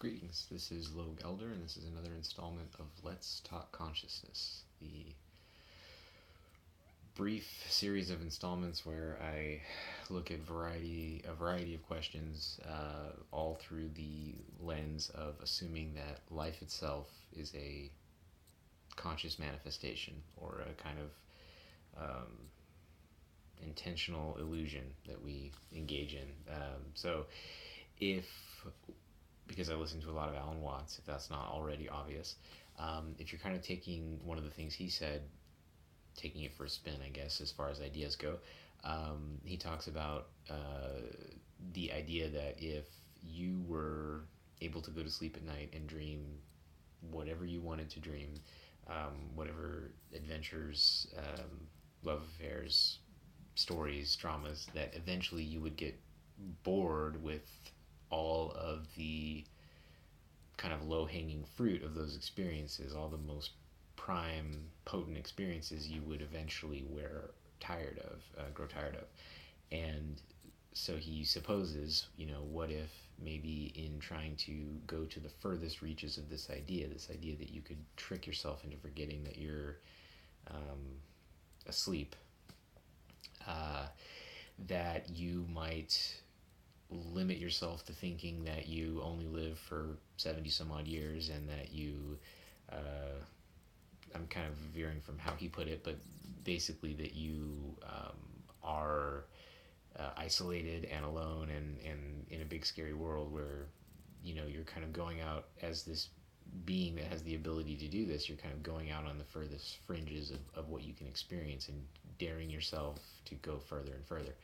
Greetings, this is Logue Elder, and this is another installment of Let's Talk Consciousness, the brief series of installments where I look at a variety of questions, all through the lens of assuming that life itself is a conscious manifestation or a kind of intentional illusion that we engage in. So, if because I listen to a lot of Alan Watts, if that's not already obvious, if you're kind of taking one of the things he said, taking it for a spin, I guess, as far as ideas go, he talks about the idea that if you were able to go to sleep at night and dream whatever you wanted to dream, whatever adventures, love affairs, stories, dramas, that eventually you would get bored with all of the kind of low-hanging fruit of those experiences, all the most prime, potent experiences you would eventually grow tired of. And so he supposes, what if maybe in trying to go to the furthest reaches of this idea that you could trick yourself into forgetting that you're asleep, that you might limit yourself to thinking that you only live for 70 some odd years, and that I'm kind of veering from how he put it, but basically that you are isolated and alone and in a big scary world where you're kind of going out as this being that has the ability to do this. You're kind of going out on the furthest fringes of what you can experience and daring yourself to go further and further.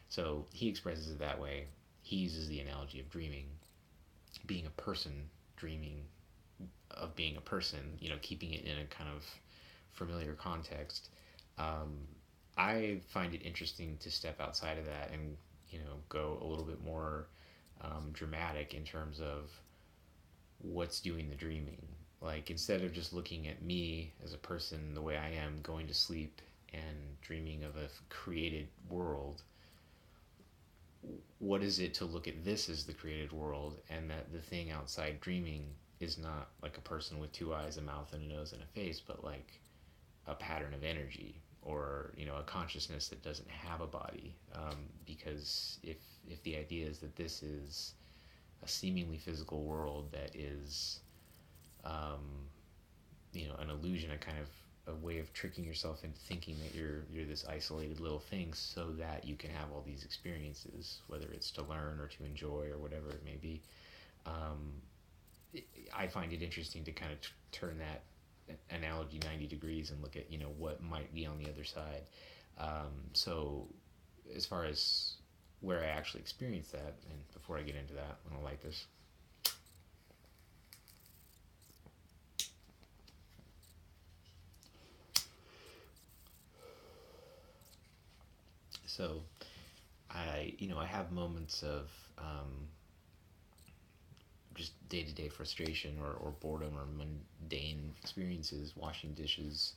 So he expresses it that way. He uses the analogy of dreaming, being a person, dreaming of being a person, keeping it in a kind of familiar context. I find it interesting to step outside of that and, go a little bit more dramatic in terms of what's doing the dreaming. Like, instead of just looking at me as a person the way I am, going to sleep and dreaming of a created world, what is it to look at this as the created world, and that the thing outside dreaming is not like a person with two eyes, a mouth, and a nose, and a face, but like a pattern of energy, or a consciousness that doesn't have a body. Because if the idea is that this is a seemingly physical world that is an illusion, a kind of a way of tricking yourself into thinking that you're this isolated little thing so that you can have all these experiences, whether it's to learn or to enjoy or whatever it may be. I find it interesting to kind of turn that analogy 90 degrees and look at what might be on the other side. So as far as where I actually experienced that, and before I get into that, I'm gonna light this. So I have moments of just day-to-day frustration or boredom or mundane experiences, washing dishes,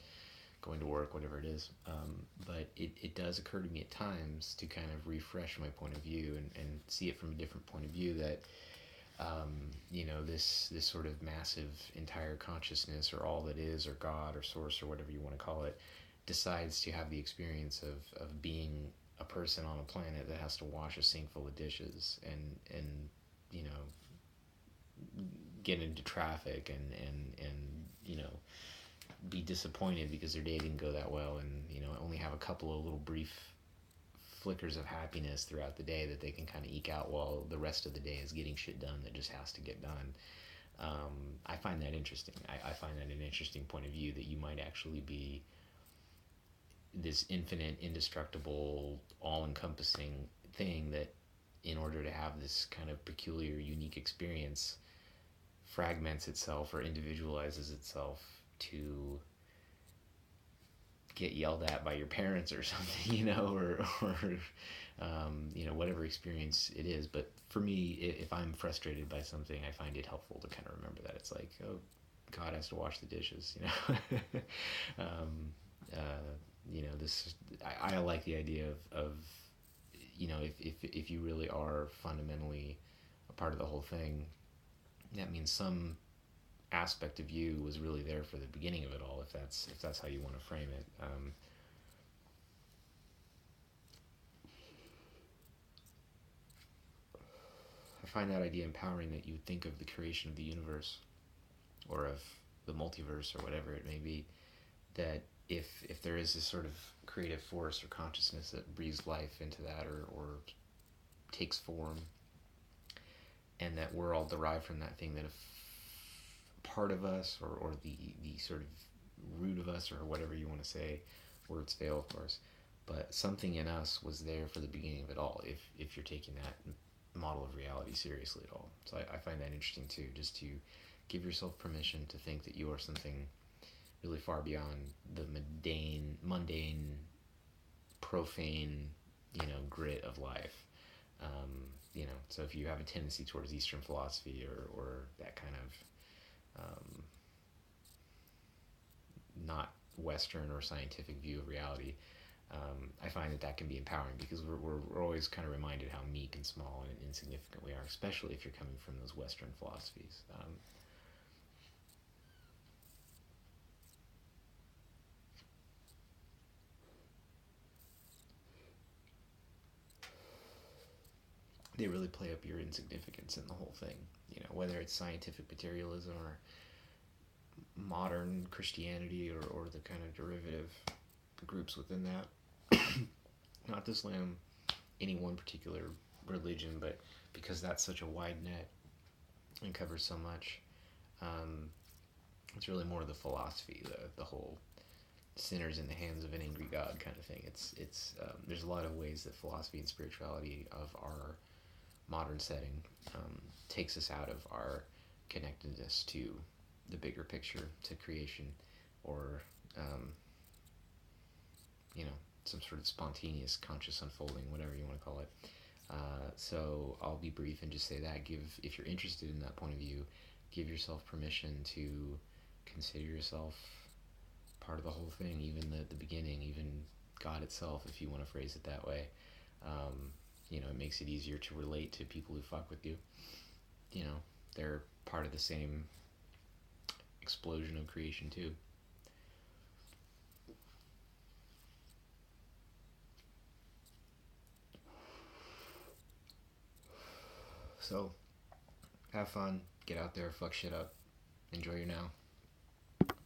going to work, whatever it is. But it does occur to me at times to kind of refresh my point of view and see it from a different point of view, that this sort of massive entire consciousness, or all that is, or God, or source, or whatever you want to call it, decides to have the experience of being a person on a planet that has to wash a sink full of dishes and get into traffic and be disappointed because their day didn't go that well, and only have a couple of little brief flickers of happiness throughout the day that they can kind of eke out while the rest of the day is getting shit done that just has to get done. I find that interesting. I find that an interesting point of view, that you might actually be this infinite, indestructible, all-encompassing thing that, in order to have this kind of peculiar, unique experience, fragments itself or individualizes itself to get yelled at by your parents or something, or whatever experience it is. But for me, if I'm frustrated by something, I find it helpful to kind of remember that it's like, oh, God has to wash the dishes, this. I like the idea of if you really are fundamentally a part of the whole thing, that means some aspect of you was really there for the beginning of it all, if that's how you want to frame it. I find that idea empowering, that you think of the creation of the universe or of the multiverse or whatever it may be, that if there is this sort of creative force or consciousness that breathes life into that, or takes form, and that we're all derived from that thing, that if part of us, or the sort of root of us, or whatever you want to say, words fail of course, but something in us was there for the beginning of it all, if you're taking that model of reality seriously at all. So I find that interesting too, just to give yourself permission to think that you are something really far beyond the mundane, profane, grit of life. So if you have a tendency towards Eastern philosophy, or that kind of not Western or scientific view of reality, I find that can be empowering, because we're always kind of reminded how meek and small and insignificant we are, especially if you're coming from those Western philosophies. They really play up your insignificance in the whole thing. Whether it's scientific materialism or modern Christianity, or the kind of derivative groups within that. Not to slam any one particular religion, but because that's such a wide net and covers so much, um, it's really more the philosophy, the whole sinners in the hands of an angry God kind of thing. There's a lot of ways that philosophy and spirituality of our modern setting takes us out of our connectedness to the bigger picture, to creation, or um, some sort of spontaneous conscious unfolding, whatever you want to call it. So I'll be brief and just say that, if you're interested in that point of view, give yourself permission to consider yourself part of the whole thing, even the beginning, even God itself, if you want to phrase it that way. It makes it easier to relate to people who fuck with you. They're part of the same explosion of creation too. So have fun, get out there, fuck shit up, enjoy your now.